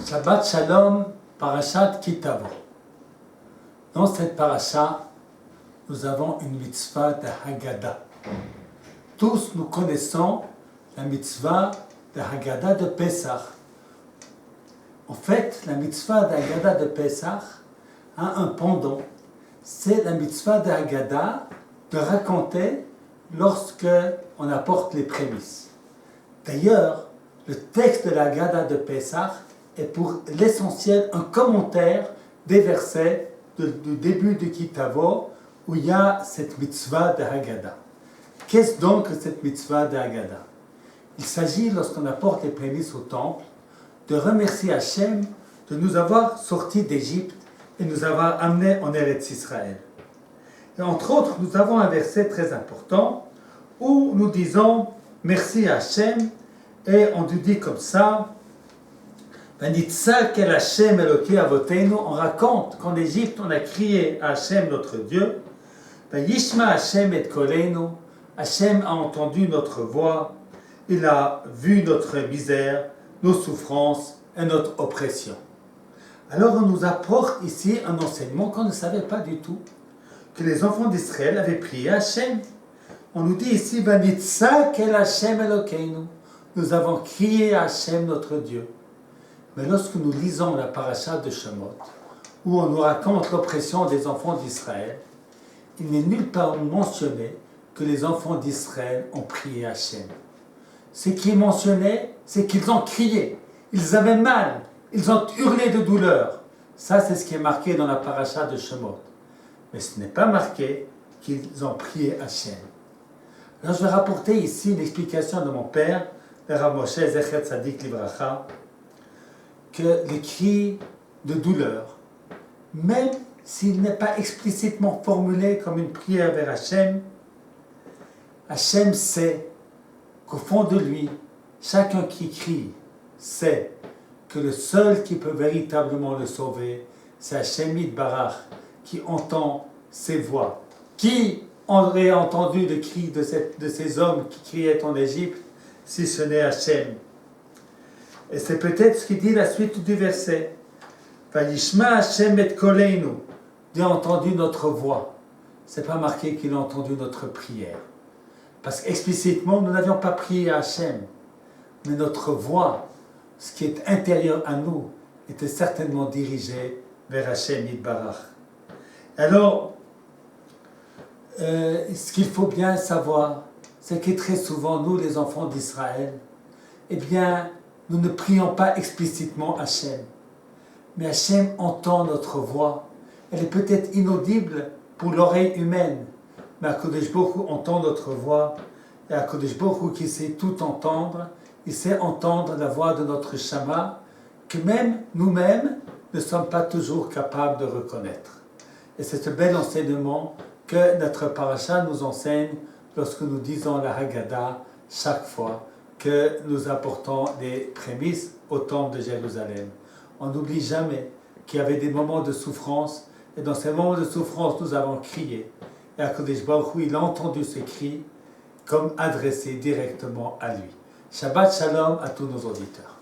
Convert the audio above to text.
Shabbat Shalom, Parashat Ki Tavo. Dans cette parasha, nous avons une mitzvah de Haggadah. Tous nous connaissons la mitzvah de Haggadah de Pesach. En fait, la mitzvah de Haggadah de Pesach a un pendant. C'est la mitzvah de Haggadah de raconter lorsque on apporte les prémices. D'ailleurs, le texte de la Haggadah de Pesach est pour l'essentiel un commentaire des versets du début de Ki Tavo où il y a cette mitzvah de Haggadah. Qu'est-ce donc que cette mitzvah de Haggadah? Il s'agit, lorsqu'on apporte les prémices au temple, de remercier Hachem de nous avoir sortis d'Égypte et nous avoir amenés en Eretz Israël. Et entre autres, nous avons un verset très important où nous disons merci à Hachem et on nous dit comme ça. On raconte qu'en Égypte, on a crié à Hachem notre Dieu. Hachem a entendu notre voix, il a vu notre misère, nos souffrances et notre oppression. Alors on nous apporte ici un enseignement qu'on ne savait pas du tout, que les enfants d'Israël avaient prié à Hachem. On nous dit ici, nous avons crié à Hachem notre Dieu. Mais lorsque nous lisons la paracha de Shemot, où on nous raconte l'oppression des enfants d'Israël, il n'est nulle part mentionné que les enfants d'Israël ont prié Hachem. Ce qui est mentionné, c'est qu'ils ont crié, ils avaient mal, ils ont hurlé de douleur. Ça, c'est ce qui est marqué dans la paracha de Shemot. Mais ce n'est pas marqué qu'ils ont prié Hachem. Alors je vais rapporter ici une explication de mon père, le Rav Moshe Zecher Tzadik Livracha, que les cris de douleur, même s'il n'est pas explicitement formulé comme une prière vers Hachem, Hachem sait qu'au fond de lui, chacun qui crie sait que le seul qui peut véritablement le sauver, c'est Hachem Yitbarach qui entend ses voix. Qui aurait entendu le cri de ces hommes qui criaient en Égypte si ce n'est Hachem? Et c'est peut-être ce qu'il dit la suite du verset. Vayishma Hashem et koleinu. Dieu a entendu notre voix. C'est pas marqué qu'il a entendu notre prière. Parce qu'explicitement, nous n'avions pas prié à Hachem. Mais notre voix, ce qui est intérieur à nous, était certainement dirigé vers Hachem Yitbarach. Alors, ce qu'il faut bien savoir, c'est que très souvent, nous, les enfants d'Israël, eh bien, nous ne prions pas explicitement Hachem. Mais Hachem entend notre voix. Elle est peut-être inaudible pour l'oreille humaine. Mais HaKadosh Baruch Hu entend notre voix. Et HaKadosh Baruch Hu qui sait tout entendre, il sait entendre la voix de notre Shama, que même nous-mêmes ne sommes pas toujours capables de reconnaître. Et c'est ce bel enseignement que notre paracha nous enseigne lorsque nous disons la Haggadah chaque fois que nous apportons des prémices au temple de Jérusalem. On n'oublie jamais qu'il y avait des moments de souffrance, et dans ces moments de souffrance, nous avons crié. Et HaKadosh Baruch Hu, il a entendu ces cris comme adressés directement à lui. Shabbat Shalom à tous nos auditeurs.